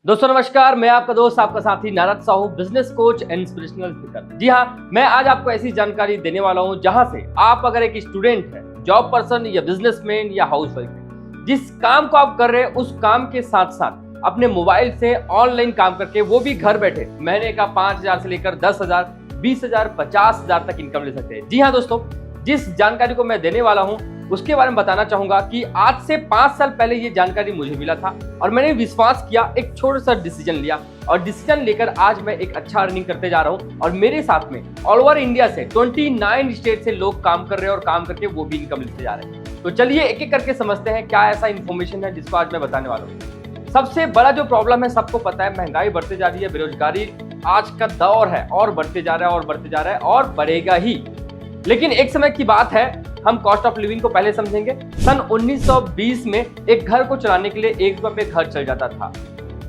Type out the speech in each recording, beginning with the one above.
दोस्तों नमस्कार, मैं आपका दोस्त आपका साथी Narad Sahu, business coach and inspirational speaker. जी हाँ, मैं आज आपको ऐसी जानकारी देने वाला हूँ जहां से आप अगर एक स्टूडेंट है, जॉब पर्सन या बिजनेसमैन या हाउसवाइफ है, जिस काम को आप कर रहे हैं उस काम के साथ साथ अपने मोबाइल से ऑनलाइन काम करके वो भी घर बैठे महीने का 5,000 से लेकर 10,000, 20,000, 50,000 तक इनकम ले सकते हैं। जी हाँ दोस्तों, जिस जानकारी को मैं देने वाला हूँ उसके बारे में बताना चाहूंगा कि आज से 5 साल पहले ये जानकारी मुझे मिला था और मैंने विश्वास किया, एक छोटा सा डिसीजन लिया और डिसीजन लेकर आज मैं एक अच्छा अर्निंग करते जा रहा हूँ। और मेरे साथ में ऑल ओवर इंडिया से 29 स्टेट से लोग काम कर रहे हैं और काम करके वो भी इनकम लेते जा रहे हैं। तो चलिए एक एक करके समझते हैं क्या ऐसा इन्फॉर्मेशन है जिसको आज मैं बताने वाला हूँ। सबसे बड़ा जो प्रॉब्लम है, सबको पता है, महंगाई बढ़ते जा रही है, बेरोजगारी आज का दौर है और बढ़ते जा रहा है और बढ़ते जा रहा है और बढ़ेगा ही। लेकिन एक समय की बात है, हम कॉस्ट ऑफ लिविंग को पहले समझेंगे। सन 1920 में एक घर को चलाने के लिए 1 रुपए में घर चल जाता था।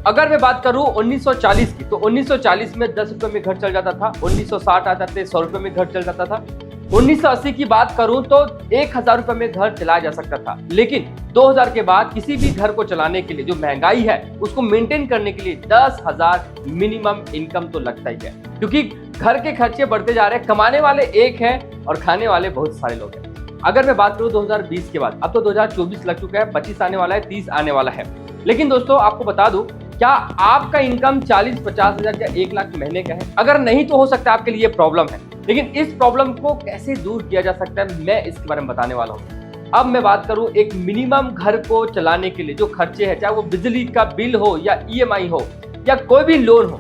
अगर मैं बात करूं 1940 की, तो 1940 में 10 रुपए में घर चल जाता था। 1960 आ जाते 100 रुपए में घर चल जाता था। 1980 की बात करूं तो 1,000 रुपए में घर चलाया जा सकता था। लेकिन 2000 के बाद किसी भी घर को चलाने के लिए जो महंगाई है उसको मेंटेन करने के लिए 10,000 मिनिमम इनकम तो लगता ही है, क्योंकि घर के खर्चे बढ़ते जा रहे हैं। कमाने वाले एक हैं और खाने वाले बहुत सारे लोग हैं। अगर मैं बात करूं 2020 के बाद, अब तो 2024 लग चुका है, 25 आने वाला है, 30 आने वाला है। लेकिन दोस्तों आपको बता दूं, क्या आपका इनकम 40-50 हजार या 1 लाख महीने का है? अगर नहीं तो हो सकता है आपके लिए प्रॉब्लम है, लेकिन इस प्रॉब्लम को कैसे दूर किया जा सकता है मैं इसके बारे में बताने वाला हूँ। अब मैं बात करूं एक मिनिमम घर को चलाने के लिए जो खर्चे हैं, चाहे वो बिजली का बिल हो या EMI हो या कोई भी लोन हो,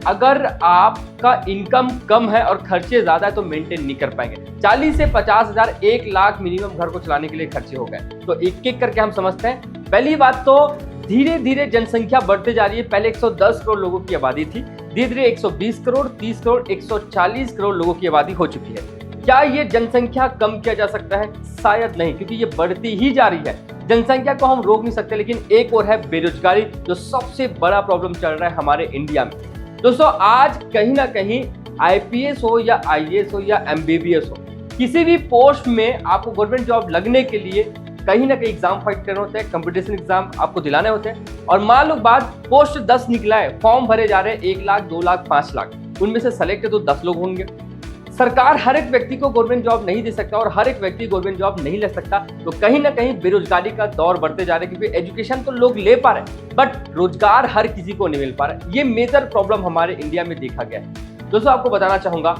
अगर आपका इनकम कम है और खर्चे ज्यादा है तो मेंटेन नहीं कर पाएंगे। 40 से 50 हजार, 1 लाख मिनिमम घर को चलाने के लिए खर्चे हो गए। तो एक एक करके हम समझते हैं। पहली बात तो धीरे धीरे जनसंख्या बढ़ते जा रही है। पहले 110 करोड़ लोगों की आबादी थी, धीरे धीरे 120 करोड़, 30 करोड़, 140 करोड़ लोगों की आबादी हो चुकी है। क्या ये जनसंख्या कम किया जा सकता है? शायद नहीं, क्योंकि ये बढ़ती ही जा रही है। जनसंख्या को हम रोक नहीं सकते। लेकिन एक और है बेरोजगारी, जो सबसे बड़ा प्रॉब्लम चल रहा है हमारे इंडिया में। दोस्तों आज कहीं ना कहीं IPS हो या IAS हो या MBBS हो, किसी भी पोस्ट में आपको गवर्नमेंट जॉब लगने के लिए कहीं ना कहीं एग्जाम फाइट करने होते हैं, कंपटीशन एग्जाम आपको दिलाने होते हैं। और मान लो बात पोस्ट 10 निकला है, फॉर्म भरे जा रहे हैं 1 लाख, 2 लाख, 5 लाख, उनमें से सेलेक्ट तो 10 लोग होंगे। सरकार हर एक व्यक्ति को गवर्नमेंट जॉब नहीं दे सकता और हर एक व्यक्ति गवर्नमेंट जॉब नहीं ले सकता। तो कहीं ना कहीं बेरोजगारी का दौर बढ़ते जा रहा है, क्योंकि एजुकेशन तो लोग ले पा रहे हैं बट रोजगार हर किसी को नहीं मिल पा रहा है। ये मेजर प्रॉब्लम हमारे इंडिया में देखा गया है। दोस्तों आपको बताना चाहूंगा,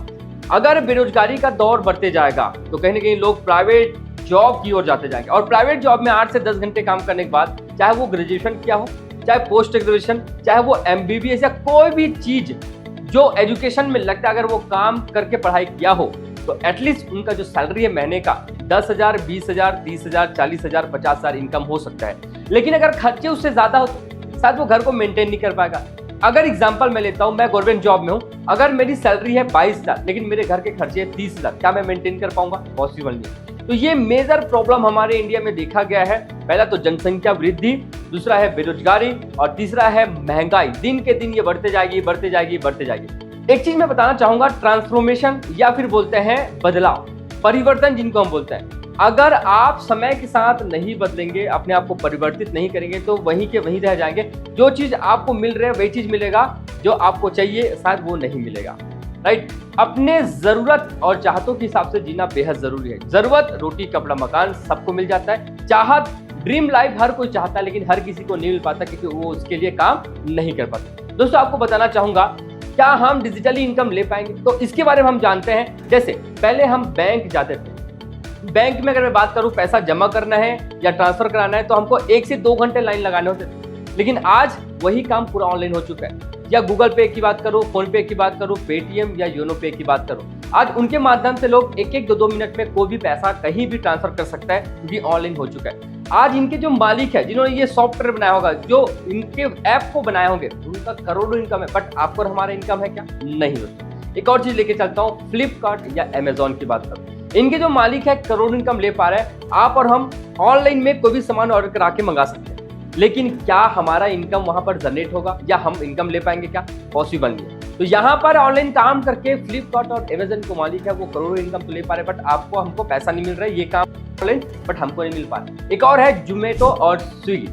अगर बेरोजगारी का दौर बढ़ते जाएगा तो कहीं ना कहीं लोग प्राइवेट जॉब की ओर जाते जाएंगे। और प्राइवेट जॉब में 8 से 10 घंटे काम करने के बाद, चाहे वो ग्रेजुएशन किया हो, चाहे पोस्ट ग्रेजुएशन, चाहे वो MBBS या कोई भी चीज जो एजुकेशन में लगता है, अगर वो काम करके पढ़ाई किया हो तो एटलीस्ट उनका जो सैलरी है महीने का 10,000, 20,000, 30,000, 40,000, 50,000 इनकम हो सकता है। लेकिन अगर खर्चे उससे ज्यादा हो तो शायद वो घर को मेंटेन नहीं कर पाएगा। अगर एग्जांपल मैं लेता हूं, मैं गवर्नमेंट जॉब में हूं, अगर मेरी सैलरी है 22,000 लेकिन मेरे घर के खर्चे है 30,000, क्या मैं मेंटेन कर पाऊंगा? पॉसिबल नहीं। तो ये मेजर प्रॉब्लम हमारे इंडिया में देखा गया है। पहला तो जनसंख्या वृद्धि, दूसरा है बेरोजगारी और तीसरा है महंगाई। दिन के दिन ये बढ़ते जाएगी, बढ़ते जाएगी, बढ़ते जाएगी। एक चीज मैं बताना चाहूंगा, ट्रांसफॉर्मेशन या फिर बोलते हैं बदलाव, परिवर्तन जिनको हम बोलते हैं। अगर आप समय के साथ नहीं बदलेंगे, अपने आप को परिवर्तित नहीं करेंगे तो वहीं के वहीं रह जाएंगे। जो चीज आपको मिल रहा है वही चीज मिलेगा, जो आपको चाहिए शायद वो नहीं मिलेगा। राइट? अपने जरूरत और चाहतों के हिसाब से जीना बेहद जरूरी है। जरूरत रोटी कपड़ा मकान सबको मिल जाता है, चाहत ड्रीम लाइफ हर कोई चाहता है, लेकिन हर किसी को नहीं मिल पाता क्योंकि वो उसके लिए काम नहीं कर पाता। दोस्तों आपको बताना चाहूंगा, क्या हम डिजिटली इनकम ले पाएंगे? तो इसके बारे में हम जानते हैं। जैसे पहले हम बैंक जाते थे, बैंक में अगर मैं बात करूं पैसा जमा करना है या ट्रांसफर कराना है तो हमको 1 से 2 घंटे लाइन लगाने होते थे। लेकिन आज वही काम पूरा ऑनलाइन हो चुका है। या गूगल पे की बात करो, फोन पे की बात करो, पेटीएम या योनो पे की बात करो, आज उनके माध्यम से लोग 1-1, 2-2 मिनट में कोई भी पैसा कहीं भी ट्रांसफर कर सकता है, क्योंकि ऑनलाइन हो चुका है। आज इनके जो मालिक है, जिन्होंने ये सॉफ्टवेयर बनाया होगा, जो इनके ऐप को बनाए होंगे, उनका करोड़ों इनकम है। बट आपको और हमारा इनकम है क्या? नहीं दोस्तों। एक और चीज लेके चलता हूँ, फ्लिपकार्ट या अमेजोन की बात करूँ, इनके जो मालिक है करोड़ों इनकम ले पा रहे हैं। आप और हम ऑनलाइन में कोई भी सामान ऑर्डर करा के मंगा सकते हैं, लेकिन क्या हमारा इनकम वहां पर जनरेट होगा या हम इनकम ले पाएंगे? क्या पॉसिबल नहीं है। तो यहाँ पर ऑनलाइन काम करके फ्लिपकार्ट और अमेजन को मालिक है, वो करोड़ों इनकम तो ले पा रहे, बट आपको हमको पैसा नहीं मिल रहा है। ये काम ऑनलाइन बट हमको नहीं मिल पा रहा। एक और है जोमेटो और स्विगी।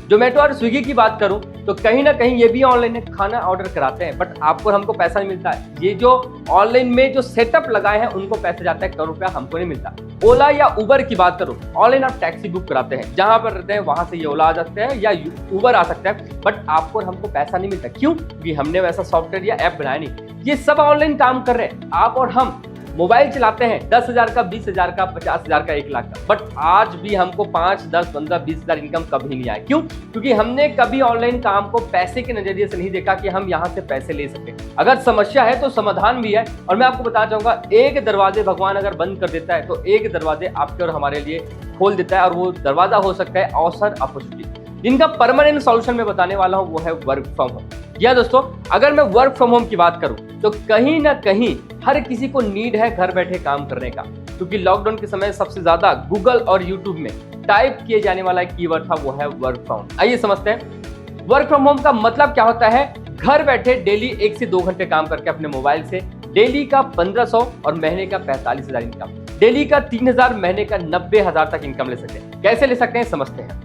जोमेटो और स्विगी की बात करूं तो कहीं ना कहीं ये भी ऑनलाइन खाना ऑर्डर कराते हैं, बट आपको और हमको पैसा नहीं मिलता है। ये जो ऑनलाइन में जो सेटअप लगाए हैं उनको पैसे जाता है, करोड़ रुपया हमको नहीं मिलता। ओला या उबर की बात करो, ऑनलाइन आप टैक्सी बुक कराते हैं, जहां पर रहते हैं वहां से ये ओला आ सकते हैं या उबर आ सकता है, बट आपको और हमको पैसा नहीं मिलता। क्यों? क्योंकि हमने वैसा सॉफ्टवेयर या ऐप बनाया नहीं। ये सब ऑनलाइन काम कर रहे हैं। आप और हम मोबाइल चलाते हैं 10,000 का, 20,000 का, 50,000 का, 1 लाख का, बट आज भी हमको 5, 10, 15, 20,000 इनकम कभी नहीं आया। क्यों? क्योंकि हमने कभी ऑनलाइन काम को पैसे के नजरिए से नहीं देखा कि हम यहाँ से पैसे ले सके। अगर समस्या है तो समाधान भी है, और मैं आपको बताना चाहूंगा, एक दरवाजे भगवान अगर बंद कर देता है तो एक दरवाजे आपके और हमारे लिए खोल देता है, और वो दरवाजा हो सकता है अवसर, अपॉर्चुनिटी। इनका परमानेंट सॉल्यूशन मैं बताने वाला हूं, वो है वर्क फ्रॉम होम। या दोस्तों, अगर मैं वर्क फ्रॉम होम की बात करूं तो कहीं ना कहीं हर किसी को नीड है घर बैठे काम करने का, क्योंकि लॉकडाउन के समय सबसे ज्यादा गूगल और यूट्यूब में टाइप किए जाने वाला एक कीवर्ड था, वो है वर्क फ्रॉम। आइए समझते हैं वर्क फ्रॉम होम का मतलब क्या होता है। घर बैठे डेली 1 से 2 घंटे काम करके अपने मोबाइल से डेली का 1500 और महीने का 45,000 इनकम, डेली का 3,000, महीने का 90,000 तक इनकम ले सकते हैं। कैसे ले सकते हैं समझते हैं।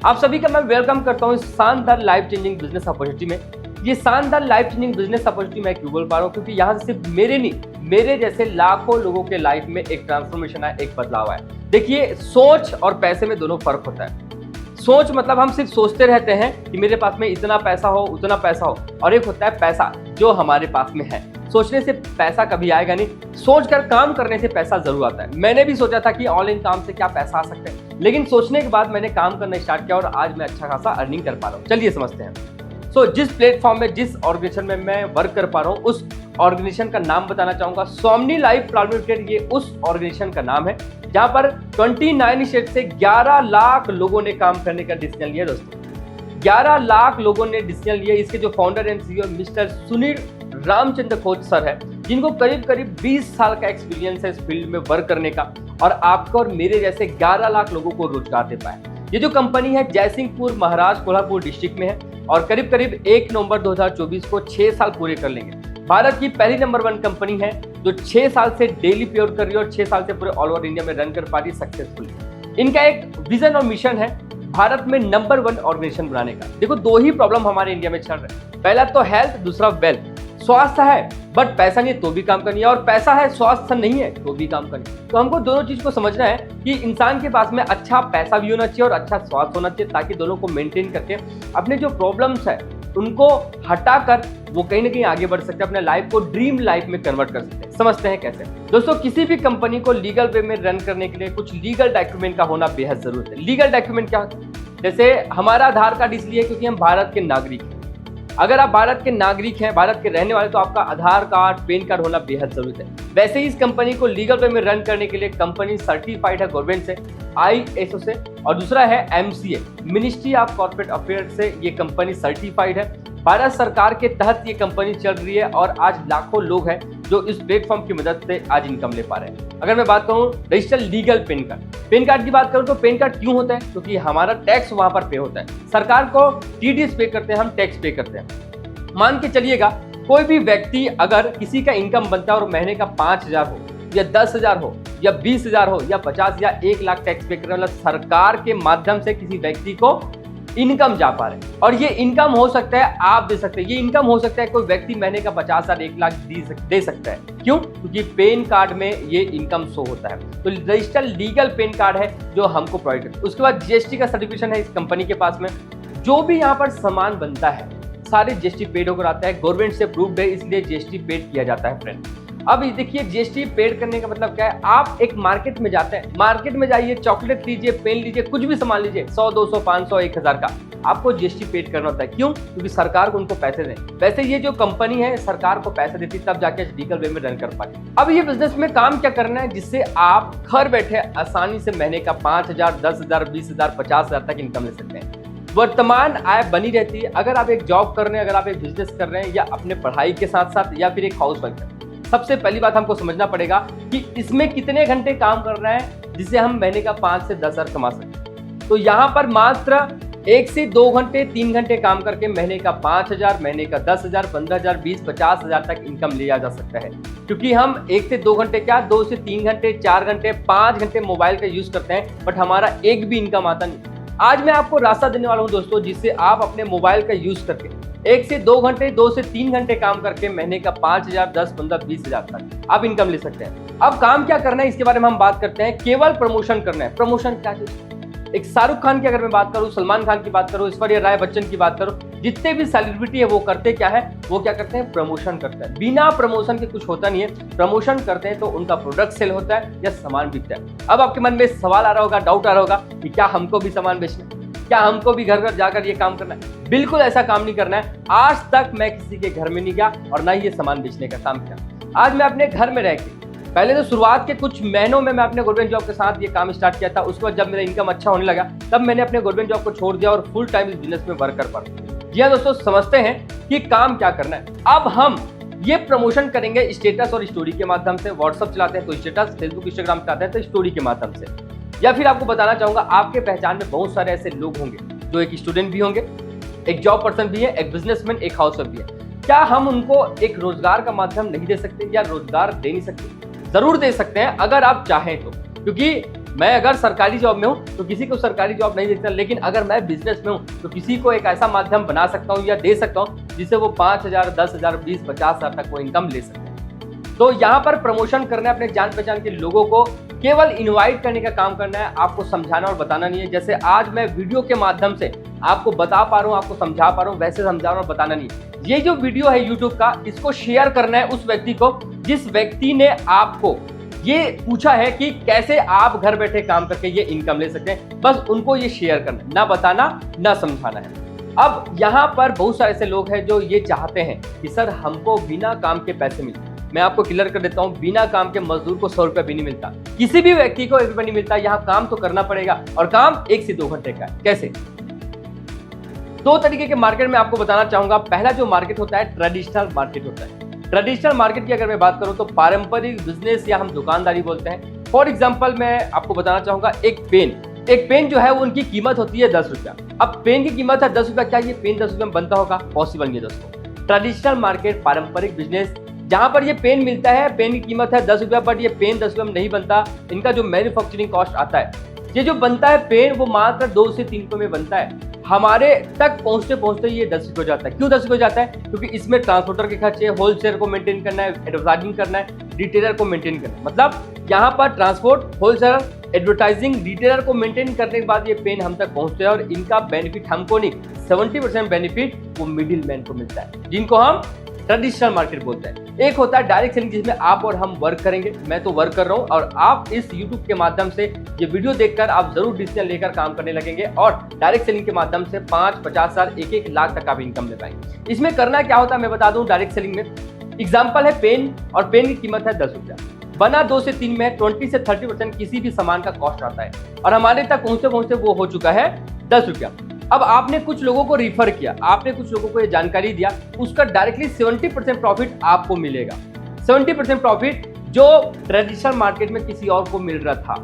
आप सभी का मैं वेलकम करता हूं इस शानदार लाइफ चेंजिंग बिजनेस अपॉर्चुनिटी में। ये शानदार लाइफ चेंजिंग बिजनेस अपॉर्चुनिटी मैं क्यों बोल पा रहा हूं? क्योंकि यहाँ से सिर्फ मेरे नहीं, मेरे जैसे लाखों लोगों के लाइफ में एक ट्रांसफॉर्मेशन आया, एक बदलाव आया। देखिए, सोच और पैसे में दोनों फर्क होता है। सोच मतलब हम सिर्फ सोचते रहते हैं कि मेरे पास में इतना पैसा हो, उतना पैसा हो, और एक होता है पैसा जो हमारे पास में है। सोचने से पैसा कभी आएगा नहीं, सोचकर काम करने से पैसा जरूर आता है। मैंने भी सोचा था कि ऑनलाइन काम से क्या पैसा आ सकता है, लेकिन सोचने के बाद मैंने काम करना स्टार्ट किया और आज मैं अच्छा खासा अर्निंग कर पा रहा हूँ। चलिए समझते हैं। जिस प्लेटफॉर्म में, जिस ऑर्गेनाइजेशन में मैं वर्क कर पा रहा हूँ, उस ऑर्गेनाइजेशन का नाम बताना चाहूंगा। सोमनी लाइफ प्राइवेट लिमिटेड, ये उस ऑर्गेनाइजेशन का नाम है जहां पर 29 स्टेट से 11 लाख लोगों ने काम करने का डिसीजन लिया। दोस्तों, 11 लाख लोगों ने डिसीजन लिया। इसके जो founder and CEO mister Sunil Ramchandra Khoj sir है, जिनको करीब करीब 20 साल का एक्सपीरियंस है इस फील्ड में वर्क करने का, और आपको और मेरे जैसे 11 लाख लोगों को रोजगार दे पाए। ये जो कंपनी है जयसिंहपुर, महाराष्ट्र, कोल्हापुर डिस्ट्रिक्ट में है, और करीब करीब 1 नवंबर 2024 को 6 साल पूरे कर लेंगे। भारत की पहली नंबर 1 कंपनी है जो 6 साल से डेली पे आउट कर रही है और 6 साल से पूरे ऑल ओवर इंडिया में रन कर पा रही है सक्सेसफुली। इनका एक विजन और मिशन है भारत में नंबर 1 ऑर्गेनाइजेशन बनाने का। देखो, 2 ही प्रॉब्लम हमारे इंडिया में चल रहे हैं। पहला तो हेल्थ, दूसरा वेल्थ। स्वास्थ्य है बट पैसा नहीं है तो भी काम करनी है, और पैसा है स्वास्थ्य नहीं है तो भी काम करनी है। तो हमको दोनों चीज को समझना है कि इंसान के पास में अच्छा पैसा भी होना चाहिए और अच्छा स्वास्थ्य होना चाहिए, ताकि दोनों को मेंटेन करके अपने जो प्रॉब्लम्स है उनको हटाकर वो कहीं ना कहीं आगे बढ़ सकते हैं, अपने लाइफ को ड्रीम लाइफ में कन्वर्ट कर सकते हैं। समझते हैं कैसे। दोस्तों, किसी भी कंपनी को लीगल वे में रन करने के लिए कुछ लीगल डॉक्यूमेंट का होना बेहद जरूरत है। लीगल डॉक्यूमेंट क्या होता है? जैसे हमारा आधार कार्ड इसलिए क्योंकि हम भारत के नागरिक हैं। अगर आप भारत के नागरिक हैं, भारत के रहने वाले, तो आपका आधार कार्ड, पैन कार्ड होना बेहद जरूरी है। वैसे ही इस कंपनी को लीगल वे में रन करने के लिए कंपनी सर्टिफाइड है गवर्नमेंट से, ISO से, और दूसरा है MCA, ministry of corporate affairs से ये कंपनी सर्टिफाइड है। भारत सरकार के तहत ये कंपनी चल रही है, और आज लाखों लोग हैं जो इस प्लेटफॉर्म की मदद से आज इनकम ले पा रहे हैं। अगर मैं बात करूं रजिस्टर्ड लीगल पैन कार्ड की बात करूं तो पैन कार्ड क्यों होता है? क्योंकि हमारा टैक्स वहां पर पे होता है, सरकार को TDS पे करते हैं, हम टैक्स पे करते हैं। मान के चलिएगा, कोई भी व्यक्ति अगर किसी का इनकम बनता है और महीने का 5,000 हो या 10,000 हो या 20,000 हो या 50 या 1 लाख टैक्स पे करने वाला, सरकार के माध्यम से किसी व्यक्ति को इनकम जा पा रहे हैं। और ये इनकम हो सकता है आप दे सकते हैं, ये इनकम हो सकता है कोई व्यक्ति महीने का 50,000, 1 लाख दे सकता है। क्यों? क्योंकि पैन कार्ड में ये इनकम शो होता है। तो रजिस्टर्ड लीगल पैन कार्ड है जो हमको प्रोवाइड करता है। उसके बाद GST का सर्टिफिकेशन है इस कंपनी के पास में। जो भी यहाँ पर सामान बनता है सारे GST पेड होकर आता है, गवर्नमेंट से अप्रूव्ड है, इसलिए GST पेड किया जाता है फ्रेंड। अब देखिए, GST पेड करने का मतलब क्या है? आप एक मार्केट में जाते हैं, मार्केट में जाइए, चॉकलेट लीजिए, पेन लीजिए, कुछ भी सामान लीजिए, 100, 200, 500, 1000 का, आपको GST पेड करना होता है। क्यों? क्योंकि सरकार को उनको पैसे दें। वैसे ये जो कंपनी है सरकार को पैसे देती तब जाके लीगल वे में रन कर पाती। अब ये बिजनेस में काम क्या करना है जिससे आप घर बैठे आसानी से महीने का 5,000, 10,000, 20,000, 50,000 तक इनकम ले सकते हैं। वर्तमान आय बनी रहती है। अगर आप एक जॉब कर रहे हैं, अगर आप एक बिजनेस कर रहे हैं, या अपने पढ़ाई के साथ साथ, या फिर एक हाउसवाइफ है, सबसे पहली बात हमको समझना पड़ेगा कि इसमें कितने घंटे काम कर रहे हैं जिससे हम महीने का 5 से 10,000 कमा सकते। तो यहाँ पर मात्र 1 से 2 घंटे, 3 घंटे काम करके महीने का 5,000, महीने का 10,000, 15,000, 20,000, 50,000 तक इनकम लिया जा सकता है। क्योंकि हम 1 से 2 घंटे क्या, 2 से 3 घंटे, 4 घंटे, 5 घंटे मोबाइल का यूज करते हैं, बट हमारा एक भी इनकम आता नहीं। आज मैं आपको रास्ता देने वाला हूं दोस्तों, जिससे आप अपने मोबाइल का यूज करके 1 से 2 घंटे, 2 से 3 घंटे काम करके महीने का 5,000, 10, 15, 20,000 तक आप इनकम ले सकते हैं। अब काम क्या करना है इसके बारे में हम बात करते हैं। केवल प्रमोशन करना है। प्रमोशन क्या चीज? एक शाहरुख खान की अगर मैं बात करूं, सलमान खान की बात करूं, ऐश्वर्या राय बच्चन की बात करूं, जितने भी सेलिब्रिटी है वो करते क्या है, वो क्या करते हैं, प्रमोशन करते हैं। बिना प्रमोशन के कुछ होता नहीं है। प्रमोशन करते हैं तो उनका प्रोडक्ट सेल होता है या सामान बिकता है। अब आपके मन में सवाल आ रहा होगा, डाउट आ रहा होगा कि क्या हमको भी सामान बेचना है, क्या हमको भी घर घर जाकर ये काम करना है? बिल्कुल ऐसा काम नहीं करना है। आज तक मैं किसी के घर में नहीं गया और ना ही ये सामान बेचने का काम किया। आज मैं अपने घर में रह के, पहले तो शुरुआत के कुछ महीनों में मैं अपने गवर्नमेंट जॉब के साथ ये काम स्टार्ट किया था। उसके बाद जब मेरा इनकम अच्छा होने लगा तब मैंने अपने गवर्नमेंट जॉब को छोड़ दिया और फुल टाइम इस बिजनेस में वर्क कर पा रहा हूं। जी हाँ दोस्तों, समझते हैं कि काम क्या करना है। अब हम ये प्रमोशन करेंगे स्टेटस और स्टोरी के माध्यम से। व्हाट्सअप चलाते हैं तो स्टेटस, फेसबुक इंस्टाग्राम चलाते हैं तो स्टोरी के माध्यम से। या फिर आपको बताना चाहूंगा, आपके पहचान में बहुत सारे ऐसे लोग होंगे जो एक स्टूडेंट भी होंगे, एक जॉब पर्सन भी है, एक बिजनेसमैन, एक हाउसवाइफ भी है। क्या हम उनको एक रोजगार का माध्यम नहीं दे सकते या रोजगार दे नहीं सकते? जरूर दे सकते हैं अगर आप चाहें तो। क्योंकि मैं अगर सरकारी जॉब में हूं तो किसी को सरकारी जॉब नहीं देता, लेकिन अगर मैं बिजनेस में हूं तो किसी को एक ऐसा माध्यम बना सकता हूं या दे सकता हूं जिससे वो 5,000, 10,000, 20, 50,000 तक वो इनकम ले सकते हैं। तो यहाँ पर प्रमोशन करना है, अपने जान पहचान के लोगों को केवल इनवाइट करने का काम करना है, आपको समझाना और बताना नहीं है। जैसे आज मैं वीडियो के माध्यम से आपको बता पा रहा हूँ, आपको समझा पा रहा हूँ, वैसे समझाना और बताना नहीं है। ये जो वीडियो है यूट्यूब का, इसको शेयर करना है उस व्यक्ति को जिस व्यक्ति ने आपको ये पूछा है कि कैसे आप घर बैठे काम करके ये इनकम ले सकते हैं। बस उनको ये शेयर करना है, ना बताना ना समझाना है। अब यहाँ पर बहुत सारे ऐसे लोग हैं जो ये चाहते हैं कि सर हमको बिना काम के पैसे मिलते। मैं आपको क्लियर कर देता हूँ, बिना काम के मजदूर को 100 रुपया भी नहीं मिलता, किसी भी व्यक्ति को 1 रुपया नहीं मिलता। यहाँ काम तो करना पड़ेगा और काम 1 से 2 घंटे का है। कैसे? 2 तरीके के मार्केट में आपको बताना चाहूंगा। पहला जो मार्केट होता है ट्रेडिशनल मार्केट होता है। ट्रेडिशनल मार्केट की अगर मैं बात करूं तो पारंपरिक बिजनेस या हम दुकानदारी बोलते हैं। फॉर एग्जांपल मैं आपको बताना चाहूंगा, एक पेन जो है वो उनकी कीमत होती है 10 रुपया। अब पेन की कीमत है 10 रुपया, क्या ये पेन 10 रुपये में बनता होगा? पॉसिबल नहीं है दोस्तों। ट्रेडिशनल मार्केट, पारंपरिक बिजनेस, जहां पर ये पेन मिलता है, पेन की कीमत है 10 रुपया, बट ये पेन 10 रुपये में नहीं बनता। इनका जो मैन्युफैक्चरिंग कॉस्ट आता है, ये जो बनता है पेन, वो मात्र 2 से 3 रुपये में बनता है। हमारे तक पहुंचते पहुंचते ये 10 रुपये हो जाता है। क्यों 10 रुपये हो जाता है? क्योंकि इसमें ट्रांसपोर्टर के खर्चे, होलसेलर को मेंटेन करना है, एडवर्टाइजिंग करना है, रिटेलर को मेंटेन करना है। मतलब यहाँ पर ट्रांसपोर्ट, होलसेलर, एडवर्टाइजिंग, रिटेलर को मेंटेन करने के बाद ये पेन हम तक पहुंचते हैं और इनका बेनिफिट हमको नहीं, 70% बेनिफिट वो मिडिल मैन को मिलता है, जिनको हम ट्रेडिशनल मार्केट बोलते हैं। एक होता है डायरेक्ट सेलिंग, जिसमें आप और हम वर्क करेंगे। मैं तो वर्क कर रहा हूं और आप इस YouTube के माध्यम से ये वीडियो देखकर आप जरूर डिसीजन लेकर काम करने लगेंगे और डायरेक्ट सेलिंग के माध्यम से 5, 50 साल, 1-1 लाख तक आप इनकम ले पाएंगे। इसमें करना क्या होता है मैं बता दूं। डायरेक्ट सेलिंग में एग्जाम्पल है पेन, और पेन की कीमत है 10 रुपया, बना 2 से 3 में 20 से 30% किसी भी सामान का कॉस्ट आता है और हमारे तक पहुंचते पहुंचते वो हो चुका है 10 रुपया। अब आपने कुछ लोगों को रिफर किया, आपने कुछ लोगों को ये जानकारी दिया, उसका डायरेक्टली 70% प्रॉफिट आपको मिलेगा। 70% प्रॉफिट जो ट्रेडिशनल मार्केट में किसी और को मिल रहा था,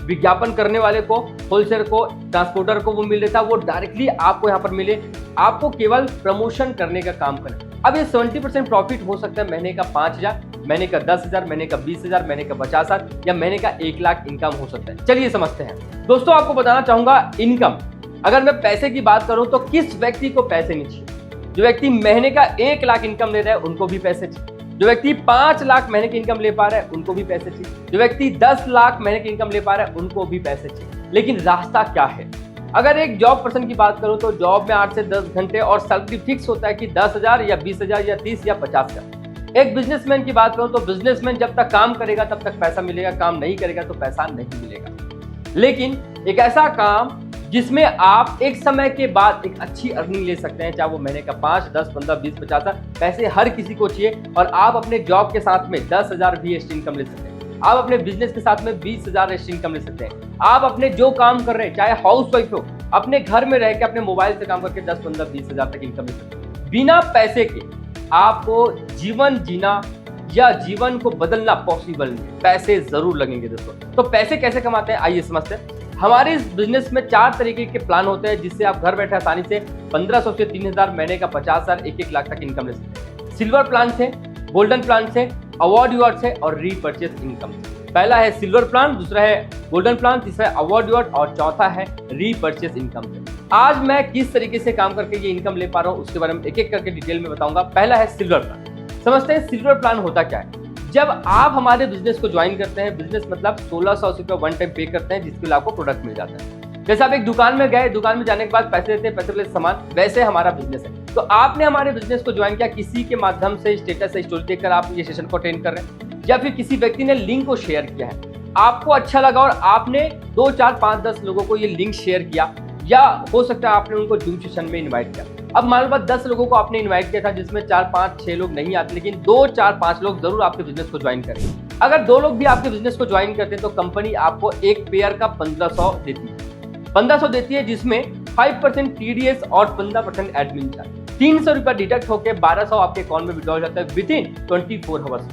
विज्ञापन करने वाले को, होलसेलर को, ट्रांसपोर्टर को वो मिल रहा था, वो डायरेक्टली आपको यहाँ पर मिले। आपको केवल प्रमोशन करने का काम करना। अब ये 70% प्रॉफिट हो सकता है महीने का 5,000, महीने का 10,000, महीने का 20,000, महीने का 50,000 या महीने का 1 लाख इनकम हो सकता है। चलिए समझते हैं दोस्तों। आपको बताना चाहूंगा, इनकम अगर मैं पैसे की बात करूं तो किस व्यक्ति को पैसे नहीं चाहिए? जो व्यक्ति महीने का 1 लाख इनकम ले रहा है उनको भी पैसे चाहिए। जो व्यक्ति 5 लाख महीने की इनकम ले पा रहा है उनको भी पैसे चाहिए। जो व्यक्ति 10 लाख महीने की इनकम ले पा रहा है उनको भी पैसे चाहिए। लेकिन रास्ता क्या है? अगर एक जॉब पर्सन की बात करूं तो जॉब में 8 से 10 घंटे और सैलरी फिक्स होता है कि 10,000 या 20,000 या 30 या 50,000। एक बिजनेसमैन की बात करूं तो बिजनेसमैन जब तक काम करेगा तब तक पैसा मिलेगा, काम नहीं करेगा तो पैसा नहीं मिलेगा। लेकिन एक ऐसा काम जिसमें आप एक समय के बाद एक अच्छी अर्निंग ले सकते हैं, चाहे वो महीने का 5, 10, 15, 20, 50, पैसे हर किसी को चाहिए और आप अपने जॉब के साथ में 10,000 भी एक्स्ट्रा इनकम ले सकते हैं। आप अपने बिजनेस के साथ में 20,000 एक्स्ट्रा इनकम ले सकते हैं। आप अपने जो काम कर रहे हैं, चाहे हाउस वाइफ हो, अपने घर में रह के अपने मोबाइल से काम करके 10, 15, 20,000 तक इनकम ले सकते हैं। बिना पैसे के आपको जीवन जीना या जीवन को बदलना पॉसिबल नहीं है। पैसे जरूर लगेंगे दोस्तों। तो पैसे कैसे कमाते हैं आइए समझते हैं। हमारे इस बिजनेस में 4 तरीके के प्लान होते हैं जिससे आप घर बैठे आसानी से 1500 से 3000, महीने का 50,000, 1-1 लाख तक इनकम ले सकते हैं। सिल्वर प्लान से, गोल्डन प्लान से, अवार्ड यूआर से और रीपर्चेस इनकम से। पहला है सिल्वर प्लान, दूसरा है गोल्डन प्लान, तीसरा है अवॉर्ड और चौथा है रीपर्चेस इनकम। आज मैं किस तरीके से काम करके ये इनकम ले पा रहा हूँ उसके बारे में एक एक करके डिटेल में बताऊंगा। पहला है सिल्वर प्लान। समझते हैं सिल्वर प्लान होता क्या है। जब आप हमारे बिजनेस को ज्वाइन करते हैं, बिजनेस मतलब 1600 रुपये वन टाइम पे करते हैं जिसके लिए आपको प्रोडक्ट मिल जाता है। जैसे आप एक दुकान में गए, दुकान में जाने के बाद पैसे देते हैं, पैसे वाले सामान, वैसे हमारा बिजनेस है। तो आपने हमारे बिजनेस को ज्वाइन किया किसी के माध्यम से, स्टेटस से स्टोरी देखकर आप ये सेशन को अटेंड कर रहे हैं, या फिर किसी व्यक्ति ने लिंक को शेयर किया है, आपको अच्छा लगा और आपने 2, 4, 5, 10 लोगों को ये लिंक शेयर किया, या हो सकता है आपने उनको जूम सेशन में इन्वाइट किया। अब मान लो 10 लोगों को आपने इन्वाइट किया था जिसमें 4, 5, 6 लोग नहीं आते, लेकिन 2, 4, 5 लोग जरूर आपके बिजनेस को ज्वाइन करेंगे। अगर 2 लोग भी आपके बिजनेस को ज्वाइन करते हैं तो कंपनी आपको एक पेयर का 1500 देती है। 1500 देती है जिसमें 5% TDS और 15% एडमिन चार्ज। 300 रुपया डिडक्ट होकर 1200 आपके अकाउंट में विड्रॉल हो जाता है विदिन 24 आवर्स।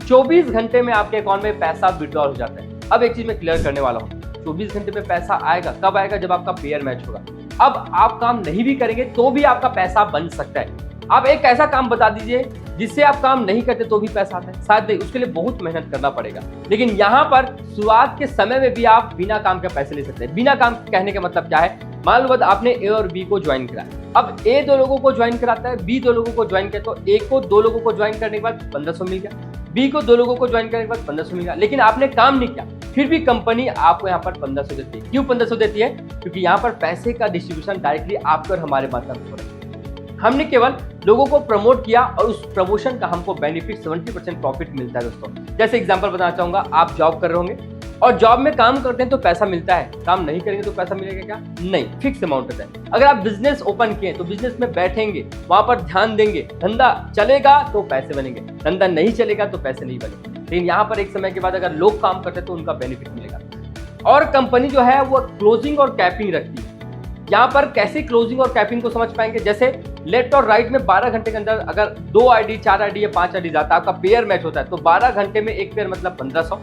24 घंटे में आपके अकाउंट में पैसा विड्रॉल हो जाता है। अब एक चीज मैं क्लियर करने वाला हूँ, 24 घंटे में पैसा आएगा। कब आएगा? जब आपका पेयर मैच होगा। अब आप काम नहीं भी करेंगे तो भी आपका पैसा बन सकता है। आप एक ऐसा काम बता दीजिए जिससे आप काम नहीं करते तो भी पैसा आता है, शायद नहीं, उसके लिए बहुत मेहनत करना पड़ेगा। लेकिन यहाँ पर शुरुआत के समय में भी आप बिना काम के पैसे ले सकते हैं। बिना काम कहने का मतलब क्या है? मान लो आपने ए और बी को ज्वाइन करा, अब ए 2 लोगों को ज्वाइन कराता है, बी 2 लोगों को ज्वाइन किया, तो ए को 2 लोगों को ज्वाइन करने के बाद 1500 मिल गया, बी को 2 लोगों को ज्वाइन करने के बाद 1500 मिल गया। लेकिन आपने काम नहीं किया, फिर भी कंपनी आपको यहाँ पर 1500 देती है। क्यों 1500 देती है? क्योंकि यहाँ पर पैसे का डिस्ट्रीब्यूशन डायरेक्टली आपके और हमारे माध्यम से हो रहा है। हमने केवल लोगों को प्रमोट किया और उस प्रमोशन का हमको बेनिफिट 70% प्रॉफिट मिलता है दोस्तों। जैसे एग्जांपल बताना चाहूंगा, आप जॉब कर रहे होंगे और जॉब में काम करते हैं तो पैसा मिलता है, काम नहीं करेंगे तो पैसा मिलेगा क्या? नहीं, फिक्स अमाउंट होता है। अगर आप बिजनेस ओपन किए तो बिजनेस में बैठेंगे, वहां पर ध्यान देंगे, धंधा चलेगा तो पैसे बनेंगे, धंधा नहीं चलेगा तो पैसे नहीं बनेंगे। लेकिन यहाँ पर एक समय के बाद अगर लोग काम करते हैं तो उनका बेनिफिट मिलेगा। और कंपनी जो है वो क्लोजिंग और कैपिंग रखती है। यहाँ पर कैसे क्लोजिंग और कैपिंग को समझ पाएंगे? जैसे लेफ्ट और राइट में 12 घंटे के अंदर अगर 2 आईडी, 4 आईडी या 5 आईडी जाता है, आपका पेयर मैच होता है, तो 12 घंटे में एक पेयर मतलब 1500,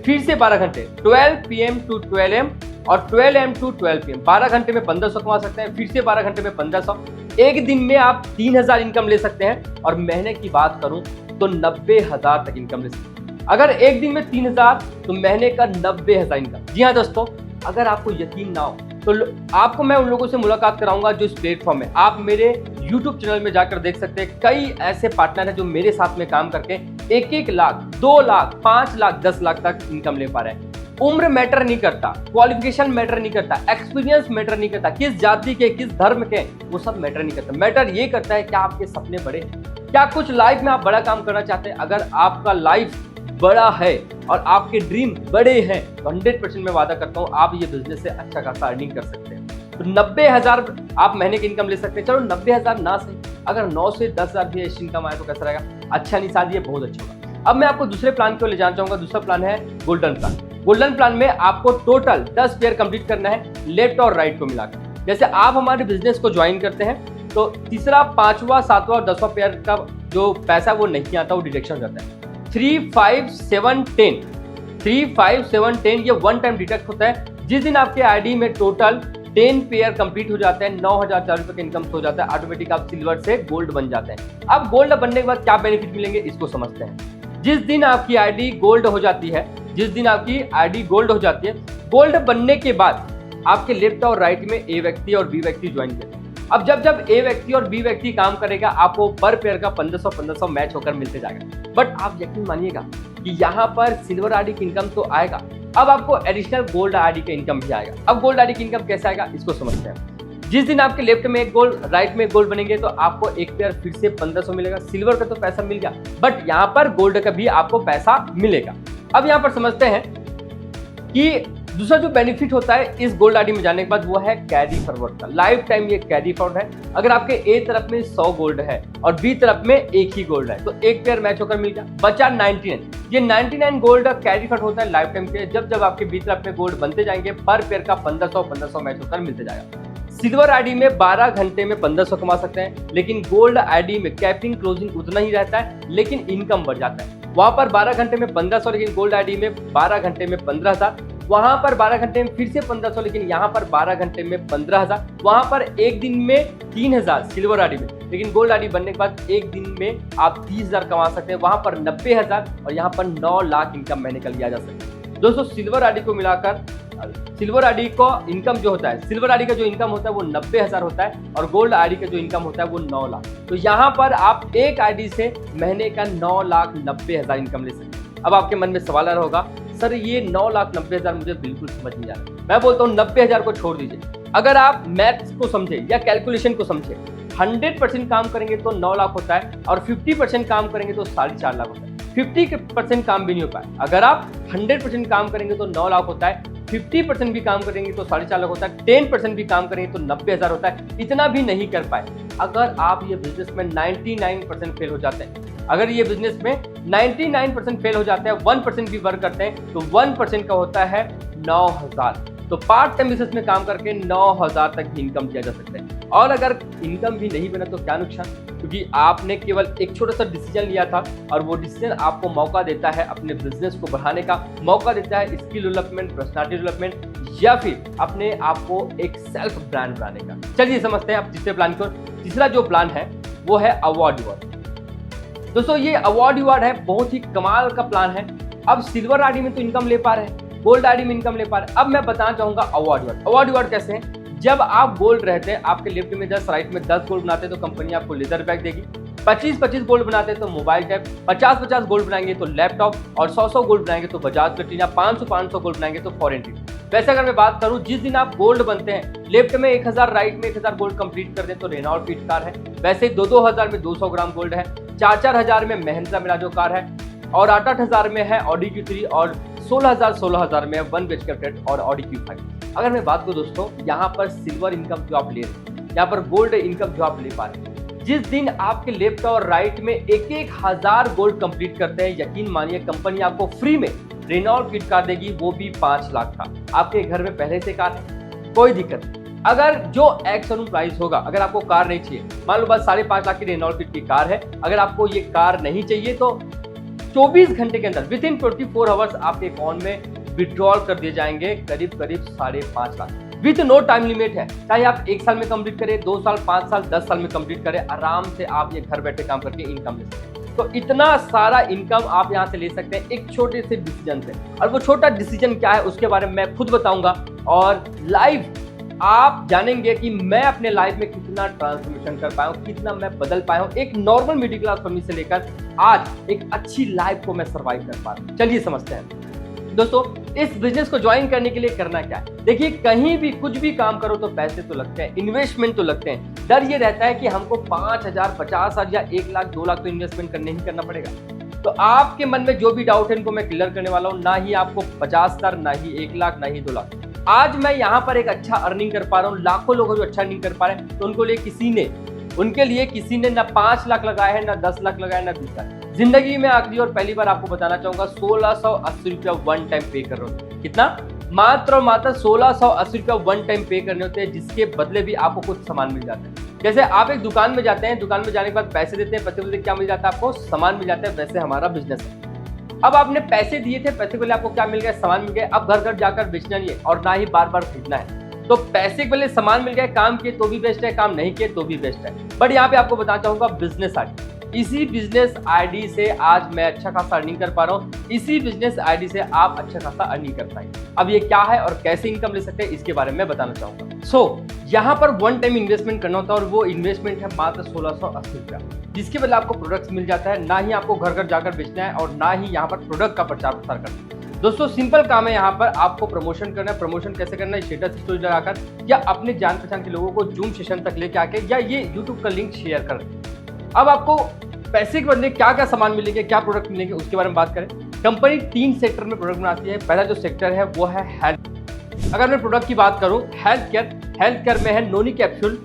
फिर से 12 घंटे 12 PM to 12 AM और 12 AM to 12 PM, 12 घंटे में 1500 कमा सकते हैं, फिर से 12 घंटे में 1500। एक दिन में आप 3000 इनकम ले सकते हैं और महीने की बात करूं तो 90,000 तक इनकम ले सकते हैं। अगर एक दिन में 3000 तो महीने का 90,000 इनकम। जी हाँ दोस्तों, अगर आपको यकीन ना हो तो आपको मैं उन लोगों से मुलाकात कराऊंगा जो इस प्लेटफॉर्म में, आप मेरे YouTube चैनल में जाकर देख सकते हैं। कई ऐसे पार्टनर हैं जो मेरे साथ में काम करके 1-1 लाख, 2 लाख, 5 लाख, 10 लाख तक इनकम ले पा रहे हैं। उम्र मैटर नहीं करता, क्वालिफिकेशन मैटर नहीं करता, एक्सपीरियंस मैटर नहीं करता, किस जाति के, किस धर्म के, वो सब मैटर नहीं करता। मैटर ये करता है क्या आपके सपने बड़े हैं, क्या कुछ लाइफ में आप बड़ा काम करना चाहते हैं। अगर आपका लाइफ बड़ा है और आपके ड्रीम बड़े हैं तो 100% मैं वादा करता हूं आप ये बिजनेस से अच्छा खासा अर्निंग कर सकते हैं। तो 90,000 आप महीने की इनकम ले सकते हैं। चलो 90,000 ना सही, अगर 9 से 10,000 भी ऐसी इनकम आए तो कैसा रहेगा? अच्छा नहीं, शायद ये बहुत अच्छा होगा। अब मैं आपको दूसरे प्लान को ले जाना चाहूंगा। दूसरा प्लान है गोल्डन प्लान। गोल्डन प्लान में आपको टोटल 10 पेयर कंप्लीट करना है, लेफ्ट और राइट को मिलाकर। जैसे आप हमारे बिजनेस को ज्वाइन करते हैं तो तीसरा, 5वां, 7वां और 10वां पेयर का जो पैसा वो नहीं आता, वो डिडक्शन हो जाता है। 3, 5, 7, 10 3, 5, 7, 10 ये वन टाइम डिडक्ट होता है। जिस दिन आपके आईडी में टोटल 10 पेयर कंप्लीट हो जाते हैं, 9,004 रुपये का इनकम हो जाता है, ऑटोमेटिक आप सिल्वर से गोल्ड बन जाते हैं। अब गोल्ड बनने के बाद क्या बेनिफिट मिलेंगे इसको समझते हैं। जिस दिन आपकी आईडी गोल्ड हो जाती है, गोल्ड बनने के बाद आपके लेफ्ट और राइट में ए व्यक्ति और बी व्यक्ति ज्वाइन करते हैं। अब जब ए व्यक्ति और बी व्यक्ति काम करेगा, आपको पर पेयर का 1500 मैच होकर मिलते जाएगा। बट आप यकीन मानिएगा कि यहाँ पर सिल्वर आईडी की इनकम तो आएगा, अब आपको एडिशनल गोल्ड आईडी का इनकम भी आएगा। अब गोल्ड आईडी की इनकम कैसे आएगा इसको समझते हैं। जिस दिन आपके लेफ्ट में एक गोल्ड, राइट में एक गोल्ड बनेंगे तो आपको एक पेयर फिर से 1500 मिलेगा। सिल्वर का तो पैसा मिल गया, बट यहाँ पर गोल्ड का भी आपको पैसा मिलेगा। अब यहाँ पर समझते हैं कि दूसरा जो बेनिफिट होता है इस गोल्ड आईडी में जाने के बाद वो है कैरी फॉरवर्ड का। लाइफ टाइम ये कैरी फॉरवर्ड है। अगर आपके ए तरफ में 100 गोल्ड है और बी तरफ में एक ही गोल्ड है तो एक पेयर मैच होकर मिल गया, बचा 99। ये 99 गोल्ड कैरी फॉरवर्ड होता है लाइफ टाइम के। जब आपके बी तरफ में गोल्ड बनते जाएंगे, पर पेयर का 1500 मैच होकर मिलते जाएगा। सिल्वर आईडी में 12 घंटे में 1500 कमा सकते हैं, लेकिन गोल्ड आईडी में कैपिंग क्लोजिंग उतना ही रहता है, लेकिन इनकम बढ़ जाता है। वहां पर 12 घंटे में 1500, लेकिन गोल्ड आईडी में 12 घंटे में 15,000। वहां पर 12 घंटे में फिर से 1500, लेकिन यहाँ पर 12 घंटे में 15,000। वहां पर एक दिन में 3,000 सिल्वर आईडी में, लेकिन गोल्ड आईडी बनने के बाद एक दिन में आप 30,000 कमा सकते हैं। वहां पर 90,000 और यहाँ पर 9 लाख इनकम महीने का लिया जा सकता है। दोस्तों सिल्वर आईडी को मिलाकर सिल्वर आईडी को इनकम जो होता है, सिल्वर आईडी का जो इनकम होता है वो 90,000 होता है और गोल्ड आईडी का जो इनकम होता है वो 9 लाख। तो यहाँ पर आप एक आईडी से महीने का 9,90,000 इनकम ले सकते हैं। अब आपके मन में सवाल आ रहा होगा, सर ये 9,90,000 मुझे बिल्कुल समझ नहीं आ रहा। मैं बोलता हूँ 90,000 को छोड़ दीजिए, अगर आप मैथ्स को समझे या कैलकुलेशन को समझे, 100% काम करेंगे तो 9 लाख होता है और 50% काम करेंगे तो 4.5 लाख होता है। 50% काम भी नहीं हो पाए, अगर आप 100% काम करेंगे तो 9 लाख होता है, 50% भी काम करेंगे तो 4.5 लाख होता है, 10% भी काम करेंगे तो 90,000 होता है। इतना भी नहीं कर पाए, अगर आप ये बिजनेस में 99% फेल हो जाते हैं, अगर ये बिजनेस में 99% फेल हो जाते हैं, 1% भी वर्क करते हैं तो 1% का होता है 9,000। तो पार्ट टाइम बिजनेस में काम करके 9,000 तक भी इनकम किया जा सकता है। और अगर इनकम भी नहीं बना तो क्या नुकसान, क्योंकि आपने केवल एक छोटा सा डिसीजन लिया था और वो डिसीजन आपको मौका देता है अपने बिजनेस को बढ़ाने का, मौका देता है स्किल डेवलपमेंट, पर्सनालिटी डेवलपमेंट या फिर अपने आप को एक सेल्फ ब्रांड बनाने का। चलिए समझते हैं आप तीसरे प्लान को। तीसरा जो प्लान है वो है अवार्ड। दोस्तों ये अवार्ड है, बहुत ही कमाल का प्लान है। अब सिल्वर आईडी में तो इनकम ले पा रहे हैं, गोल्ड आईडी में इनकम ले पा रहे हैं। अब मैं बताना चाहूंगा अवार्ड कैसे हैं। जब आप गोल्ड रहते हैं, आपके लेफ्ट में 10 राइट में 10 गोल्ड बनाते हैं तो कंपनी आपको लेदर बैग देगी। 25 गोल्ड बनाते हैं तो मोबाइल टैब, 50 गोल्ड बनाएंगे तो लैपटॉप और 100 गोल्ड बनाएंगे तो बजाज प्लेटिना, 500 गोल्ड बनाएंगे तो फॉरेन ट्रिप। वैसे अगर मैं बात करूं, जिस दिन आप गोल्ड बनते हैं, लेफ्ट में 1000 राइट में 1000 गोल्ड कंप्लीट कर दें तो रेनॉल्ट क्विड कार है। वैसे ही 2-2000 में 200 ग्राम गोल्ड है, 4-4000 में महिंद्रा मिराजो कार है और 8-8000 में है ऑडी Q3 और 16,000 में 1 BHK फ्लैट और ऑडी Q5। अगर मैं बात करूं दोस्तों, यहाँ पर सिल्वर इनकम जो आप ले रहे हैं, यहाँ पर गोल्ड इनकम जो आप ले पा रहे हैं, जिस दिन आपके लेफ्ट और राइट में 1,000 गोल्ड कंप्लीट करते हैं, यकीन मानिए कंपनी आपको फ्री में रेनॉल्ट क्विड कार देगी, वो भी 5 लाख का। आपके घर में पहले से कार है, कोई दिक्कत नहीं। अगर जो एक्स प्राइस होगा, अगर आपको कार नहीं चाहिए, मान लो बस 5.5 लाख की रेनॉल्ट क्विड की कार है, अगर आपको ये कार नहीं चाहिए तो 24 घंटे के अंदर विदिन 24 आवर्स आपके अकाउंट में विड्रॉल कर दिए जाएंगे करीब 5.5 lakh with no time limit है। चाहे आप 1 साल में कंप्लीट करें, 2 साल, 5 साल, 10 साल में कंप्लीट करें, आराम से आप ये घर बैठे काम करके इनकम ले सकते हैं। तो इतना सारा इनकम आप यहाँ से ले सकते हैं एक छोटे से डिसीजन से। और वो छोटा डिसीजन क्या है उसके बारे में मैं खुद बताऊंगा और लाइव आप जानेंगे कि मैं अपने लाइफ में कितना ट्रांसफॉर्मेशन कर पाया हूँ, कितना मैं बदल पाया हूँ। एक नॉर्मल मिडिल क्लास फैमिली से लेकर आज एक अच्छी लाइफ को मैं सर्वाइव कर पा रहा हूँ। चलिए समझते हैं दोस्तों, इस बिजनेस को ज्वाइन करने के लिए करना क्या है। देखिए, कहीं भी कुछ भी काम करो तो पैसे तो लगते हैं, इन्वेस्टमेंट तो लगते हैं। डर ये रहता है कि हमको 5,000, 50,000 या 1 लाख, 2 लाख तो इन्वेस्टमेंट करने ही करना पड़ेगा। तो आपके मन में जो भी डाउट है इनको मैं क्लियर करने वाला हूँ। ना ही आपको 50,000, ना ही 1 लाख, ना ही 2 लाख। आज मैं यहाँ पर एक अच्छा अर्निंग कर पा रहा हूँ। लाखों लोग जो अच्छा अर्निंग कर पा रहे हैं, तो उनके लिए किसी ने ना 5 लाख लगाया है, ना 10 लाख लगाया, ना 20 लाख। जिंदगी में आखिरी और पहली बार आपको बताना चाहूंगा, 1680 रुपया वन टाइम पे कर रहे हो। कितना? मात्र और मात्र 1680 रुपया वन टाइम पे करने होते हैं, जिसके बदले भी आपको कुछ सामान मिल जाता है। जैसे आप एक दुकान में जाते हैं, दुकान में जाने के बाद पैसे देते हैं, पैसे बदले क्या मिल जाता है? आपको सामान मिल जाता है। वैसे हमारा बिजनेस है। अब आपने पैसे दिए थे, पैसे के बदले आपको क्या मिल गया? सामान मिल गया। अब घर घर जाकर बेचना नहीं है और ना ही बार बार खरीदना है। तो पैसे के बदले सामान मिल गया, काम किए तो भी बेस्ट है, काम नहीं किए तो भी बेस्ट है। बट यहाँ पे आपको बताना चाहूंगा बिजनेस आईडी। इसी बिजनेस आईडी से आज मैं अच्छा खासा अर्निंग कर पा रहा हूँ। इसी बिजनेस आईडी से आप अच्छा खासा अर्निंग कर पाएंगे। अब ये क्या है और कैसे इनकम ले सकते हैं, इसके बारे में मैं बताना चाहूंगा। यहाँ पर वन टाइम इन्वेस्टमेंट करना होता है और वो इन्वेस्टमेंट है मात्र 1680 रुपया, जिसके बदले आपको प्रोडक्ट्स मिल जाता है। ना ही आपको घर घर जाकर बेचना है और ना ही यहाँ पर प्रोडक्ट का प्रचार प्रसार करना है। दोस्तों सिंपल काम है, यहाँ पर आपको प्रमोशन करना है। प्रमोशन कैसे करना है? स्टेटस स्टोरी लगाकर या अपने जान पहचान के लोगों को जूम सेशन तक लेके आके या ये यूट्यूब का लिंक शेयर कर। अब आपको पैसे के बदले क्या क्या सामान मिलेंगे, क्या प्रोडक्ट मिलेंगे, उसके बारे में बात करें। कंपनी 3 सेक्टर में प्रोडक्ट बनाती है। पहला जो सेक्टर है वो है हेल्थ। अगर मैं प्रोडक्ट की बात करूं, हेल्थ केयर में है नोनी कैप्सूल,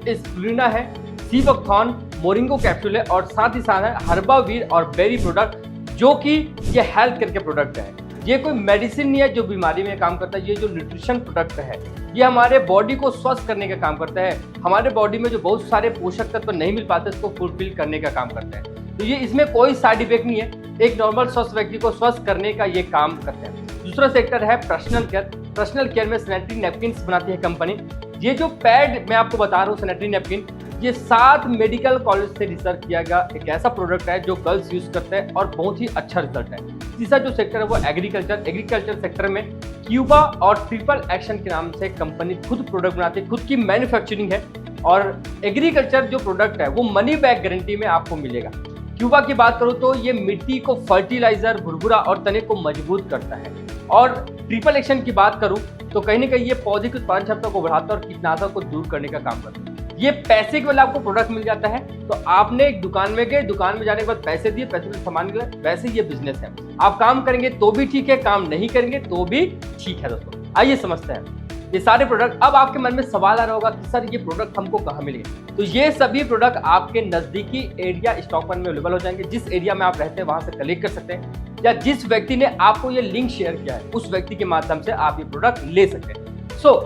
स्प्लिना है, सीबकथॉन, मोरिंगो कैप्सूल है और साथ ही साथ है हर्बावीर और बेरी प्रोडक्ट, जो कि ये हेल्थ केयर के प्रोडक्ट है। ये कोई मेडिसिन नहीं है जो बीमारी में काम करता है। ये जो न्यूट्रिशन प्रोडक्ट है, ये हमारे बॉडी को स्वस्थ करने का काम करता है। हमारे बॉडी में जो बहुत सारे पोषक तत्व नहीं मिल पाते, इसको फुलफिल करने का काम करता है। तो ये इसमें कोई साइड इफेक्ट नहीं है, एक नॉर्मल स्वस्थ व्यक्ति को स्वस्थ करने का ये काम करते हैं। दूसरा सेक्टर है पर्सनल केयर। पर्सनल केयर में सैनिटरी नैपकिन बनाती है कंपनी। ये जो पैड मैं आपको बता रहा हूँ सैनिटरी नैपकिन, ये 7 मेडिकल कॉलेज से रिसर्च किया गया एक ऐसा प्रोडक्ट है जो गर्ल्स यूज करते हैं और बहुत ही अच्छा रिजल्ट है। तीसरा जो सेक्टर है वो एग्रीकल्चर सेक्टर में क्यूबा और ट्रिपल एक्शन के नाम से कंपनी खुद प्रोडक्ट बनाती है, खुद की मैन्युफैक्चरिंग है और एग्रीकल्चर जो प्रोडक्ट है वो मनी बैक गारंटी में आपको मिलेगा। क्यूबा की बात करूं तो ये मिट्टी को फर्टिलाइजर, भुरभुरा और तने को मजबूत करता है और ट्रिपल एक्शन की बात करूं तो कहीं ना कहीं ये पौधे की उत्पादन क्षमता को बढ़ाता है और कीटनाशक को दूर करने का काम करता है। ये पैसे के वाला आपको प्रोडक्ट मिल जाता है, तो आपने एक दुकान में गए, दुकान में जाने के बाद पैसे दिए, पैसे में सामान मिला, वैसे ये बिजनेस है। आप काम करेंगे तो भी ठीक है, काम नहीं करेंगे तो भी ठीक है। दोस्तों आइए समझते हैं ये सारे प्रोडक्ट। अब आपके मन में सवाल आ रहा होगा कि सर ये प्रोडक्ट हमको कहाँ मिलेंगे? तो ये सभी प्रोडक्ट आपके नजदीकी एरिया स्टॉक में अवेलेबल हो जाएंगे। जिस एरिया में आप रहते हैं वहां से कलेक्ट कर सकते हैं, या जिस व्यक्ति ने आपको ये लिंक शेयर किया है उस व्यक्ति के माध्यम से आप ये प्रोडक्ट ले सकते हैं।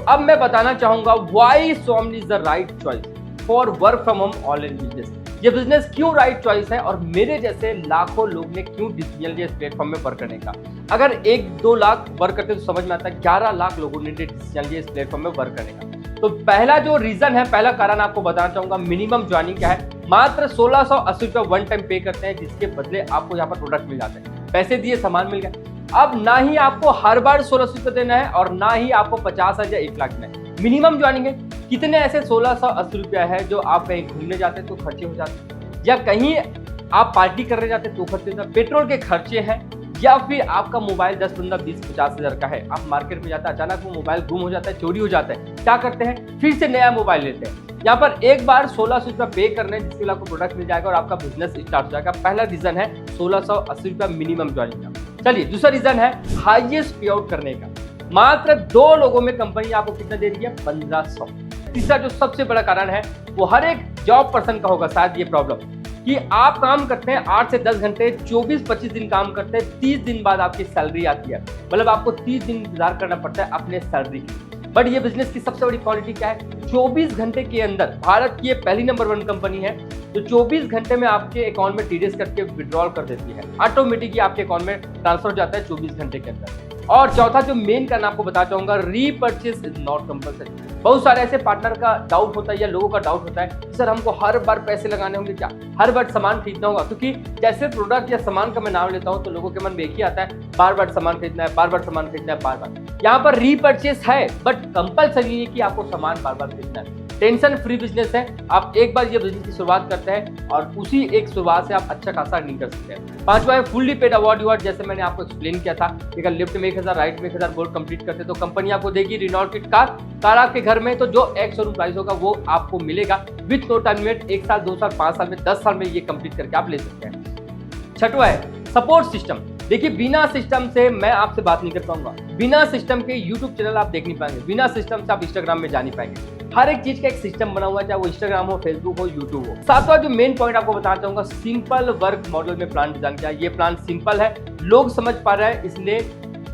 अब मैं बताना चाहूंगा व्हाई सोमनी is the right choice for work from home online business. ये बिजनेस क्यों राइट चॉइस है और मेरे जैसे लाखों लोग ने क्यों डिसीजन लिया इस प्लेटफॉर्म में वर्क करने का। अगर 1-2 लाख वर्क करते तो समझ में आता है, 11 लाख लोगों ने डिसीजन लिया इस प्लेटफॉर्म में वर्क करने का। तो पहला जो रीजन है, पहला कारण आपको बताना चाहूंगा, मिनिमम ज्वाइनिंग क्या है। मात्र 1680 रुपये वन टाइम पे करते हैं, जिसके बदले आपको यहाँ पर प्रोडक्ट मिल जाते हैं। पैसे दिए, सामान मिल गया। अब ना ही आपको हर बार 1600 रुपये देना है और ना ही आपको 50,000 या 1 लाख देना है। मिनिमम ज्वाइनिंग है। कितने ऐसे 1680 रुपया है जो आप कहीं घूमने जाते हैं तो खर्चे हो जाते हैं, या कहीं आप पार्टी करने जाते हैं तो खर्चे हो जाते हैं, पेट्रोल के खर्चे हैं, या फिर आपका मोबाइल 10, 15, 20, 50 हज़ार का है। आप मार्केट में जाते हैं, अचानक वो मोबाइल गुम हो जाता है, चोरी हो जाता है, क्या करते हैं? फिर से नया मोबाइल लेते हैं। यहाँ पर एक बार 1600 रुपया पे करने जिसके लिए आपको प्रोडक्ट मिल जाएगा और आपका बिजनेस स्टार्ट हो जाएगा। पहला रीजन है 1680 रुपया मिनिमम ज्वाइनिंग का। चलिए दूसरा रीजन है हाईएस्ट पे आउट करने का। मात्र 2 लोगों में कंपनी आपको कितना दे रही है? 1500। तीसरा जो सबसे बड़ा कारण है वो हर एक जॉब पर्सन का होगा शायद ये प्रॉब्लम, कि आप काम करते हैं 8 से 10 घंटे, 24-25 दिन काम करते हैं, 30 दिन बाद आपकी सैलरी आती है। मतलब आपको 30 दिन इंतजार करना पड़ता है अपने सैलरी की। बट ये बिजनेस की सबसे बड़ी क्वालिटी क्या है? 24 घंटे के अंदर भारत की ये पहली नंबर 1 कंपनी है जो 24 घंटे में आपके अकाउंट में टीडीएस करके विड्रॉल कर देती है। ऑटोमेटिकली आपके अकाउंट में ट्रांसफर हो जाता है 24 घंटे के अंदर। और चौथा जो मेन कारण आपको बता चाहूंगा, रीपर्चेस इज नॉट कंपल्सरी। बहुत सारे ऐसे पार्टनर का डाउट होता है या लोगों का डाउट होता है, सर हमको हर बार पैसे लगाने होंगे क्या, हर बार सामान खरीदना होगा? क्योंकि जैसे प्रोडक्ट या सामान का मैं नाम लेता हूं तो लोगों के मन में एक ही आता है, बार बार सामान खरीदना है, बार बार सामान खरीदना है, बार बार। यहाँ पर रीपर्चेस है बट कंपल्सरी है कि आपको सामान बार बार खरीदना है। टेंशन फ्री बिजनेस है। आप एक बार ये बिजनेस की शुरुआत करते हैं और उसी एक शुरुआत से आप अच्छा खासा अर्निंग कर सकते हैं। पांचवा है फुल्ली पेड अवार्ड। जैसे मैंने आपको एक्सप्लेन किया था, अगर लेफ्ट में 1000, राइट में 1000 गोल कंप्लीट करते तो कंपनी आपको देगी रिनॉल्ट किट कार आपके घर में, तो जो एक शोरूम प्राइस होगा वो आपको मिलेगा विथ नो टाइम लिमिट। 1 साल, 2 साल, 5 साल में, 10 साल में ये कंप्लीट करके आप ले सकते हैं। छठवा है सपोर्ट सिस्टम। देखिए बिना सिस्टम से मैं आपसे बात नहीं कर पाऊंगा, बिना सिस्टम के यूट्यूब चैनल आप देख नहीं पाएंगे, बिना सिस्टम से आप इंस्टाग्राम में जा नहीं पाएंगे। हर एक चीज का एक सिस्टम बना हुआ है, चाहे वो इंस्टाग्राम हो, फेसबुक हो, यूट्यूब हो। सातवां जो मेन पॉइंट आपको बताना चाहूंगा, सिंपल वर्क मॉडल में प्लान डिजाइन किया। ये प्लान सिंपल है, लोग समझ पा रहे हैं इसलिए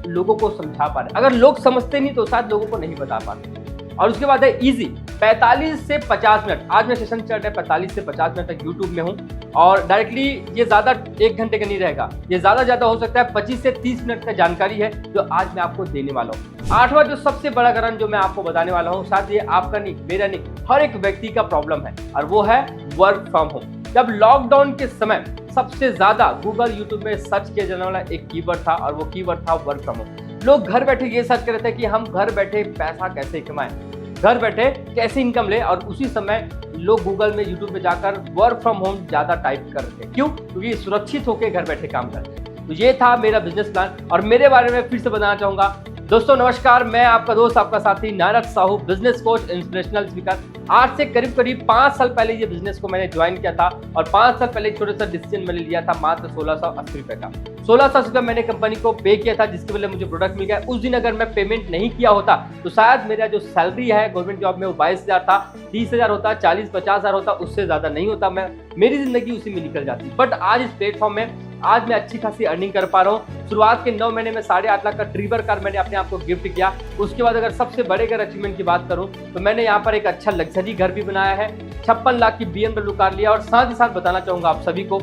लोगों को समझा पा रहे हैं। अगर लोग समझते नहीं तो शायद लोगों को नहीं बता पाते। और उसके बाद है इजी, 45 से 50 मिनट। आज मैं सेशन चल रहा है 45 से 50 मिनट तक यूट्यूब में हूँ और डायरेक्टली ये ज्यादा 1 घंटे का नहीं रहेगा, ये ज्यादा हो सकता है 25 से 30 मिनट का जानकारी है जो आज मैं आपको देने वाला हूँ। आठवां जो सबसे बड़ा कारण जो मैं आपको बताने वाला हूँ, शायद ये आपका नहीं, मेरा नहीं, हर एक व्यक्ति का प्रॉब्लम है और वो है वर्क फ्रॉम होम। जब लॉकडाउन के समय सबसे ज्यादा गूगल, यूट्यूब में सर्च किया जाने वाला एक कीवर्ड था और वो कीवर्ड था वर्क फ्रॉम होम। लोग घर बैठे ये सर्च कर रहे थे कि हम घर बैठे पैसा कैसे कमाएं, घर बैठे कैसे इनकम ले, और उसी समय लोग गूगल में, यूट्यूब में जाकर वर्क फ्रॉम होम ज्यादा टाइप कर रहे थे। क्यों? क्योंकि सुरक्षित होकर घर बैठे काम करते हैं। तो ये था मेरा बिजनेस प्लान और मेरे बारे में फिर से बताना चाहूंगा। दोस्तों नमस्कार, मैं आपका दोस्त, आपका साथी Narad Sahu, business coach, inspirational speaker. आज से करीब 5 साल पहले ये बिजनेस को मैंने ज्वाइन किया था और 5 साल पहले छोटा सा डिसीजन मैंने लिया था मात्र 1680 रुपए का। 1680 रुपये मैंने कंपनी को पे किया था जिसके वजह मुझे प्रोडक्ट मिल गया। उस दिन अगर मैं पेमेंट नहीं किया होता तो शायद मेरा जो सैलरी है गवर्नमेंट जॉब में वो 22,000 था, 30,000 होता, 40-50,000 होता, उससे ज्यादा नहीं होता। मेरी जिंदगी उसी में निकल जाती। बट आज इस प्लेटफॉर्म में आज मैं अच्छी खासी अर्निंग कर पा रहा हूँ। शुरुआत के 9 महीने में 8.5 लाख का ट्रीवर कार मैंने अपने आप को गिफ्ट किया। उसके बाद अगर सबसे बड़े अगर अचीवमेंट की बात करूँ तो मैंने यहाँ पर एक अच्छा लग्जरी घर भी बनाया है, 56 लाख की BMW कार लिया और साथ ही साथ बताना चाहूंगा आप सभी को,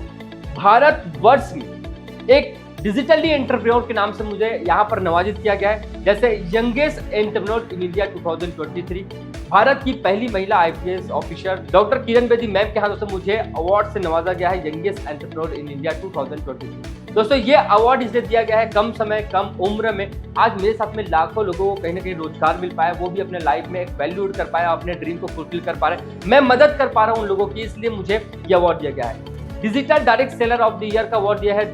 भारत वर्ष में एक डिजिटली एंटरप्रेन्योर के नाम से मुझे यहाँ पर नवाजित किया गया है, जैसे youngest entrepreneur in India 2023, Bharat की पहली महिला IPS officer doctor Kiran Bedi ma'am के हाथों से मुझे अवार्ड से नवाजा गया है, यंगेस्ट एंटरप्रेन्योर इन इंडिया 2022। दोस्तों ये अवार्ड इसलिए दिया गया है कम समय कम उम्र में आज मेरे साथ में लाखों लोगों को कहीं ना कहीं रोजगार मिल पाया, वो भी अपने लाइफ में एक वैल्यू कर पाया, अपने ड्रीम को फुलफिल कर पा रहे, मैं मदद कर पा रहा हूँ उन लोगों की, इसलिए मुझे ये अवार्ड दिया गया है। Digital direct seller of the year का अवार्ड दिया है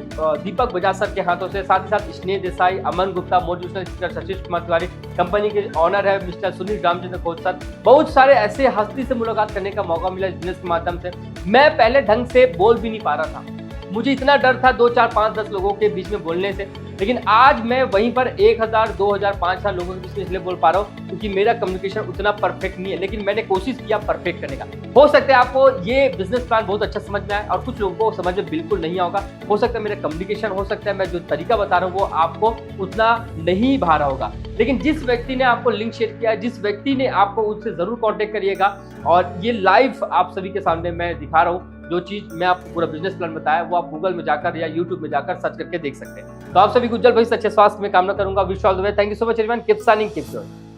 दीपक बजाज सर के हाथों से, साथ ही साथ Sneh Desai, Aman Gupta, motivational speaker Sachish Kumar Tiwari, company के ऑनर है मिस्टर सुनील रामचंद्र खोज सर। बहुत सारे ऐसे हस्ती से मुलाकात करने का मौका मिला इस बिजनेस के माध्यम से। मैं पहले ढंग से बोल भी नहीं पा रहा था, मुझे इतना डर था 2 4 5 10 लोगों के बीच में बोलने से, लेकिन आज मैं वहीं पर 1000 2000 5000 लोगों के बीच में इसलिए बोल पा रहा हूँ क्योंकि मेरा कम्युनिकेशन उतना परफेक्ट नहीं है, लेकिन मैंने कोशिश किया परफेक्ट करने का। हो सकता है आपको ये बिजनेस प्लान बहुत अच्छा समझ में आए और कुछ लोगों को समझ में बिल्कुल नहीं होगा, हो सकता है मेरा कम्युनिकेशन, हो सकता है मैं जो तरीका बता रहा हूँ वो आपको उतना नहीं भा रहा होगा, लेकिन जिस व्यक्ति ने आपको लिंक शेयर किया, जिस व्यक्ति ने आपको उससे जरूर कॉन्टेक्ट करिएगा। और ये लाइव आप सभी के सामने मैं दिखा रहा हूँ, जो चीज मैं आपको पूरा बिजनेस प्लान बताया वो आप गूगल में जाकर या यूट्यूब में जाकर सर्च करके देख सकते हैं। तो आप सभी को उज्जवल भविष्य अच्छे स्वास्थ्य में कामना करूंगा। Wish all the way, thank you so much everyone, keep shining, keep glowing.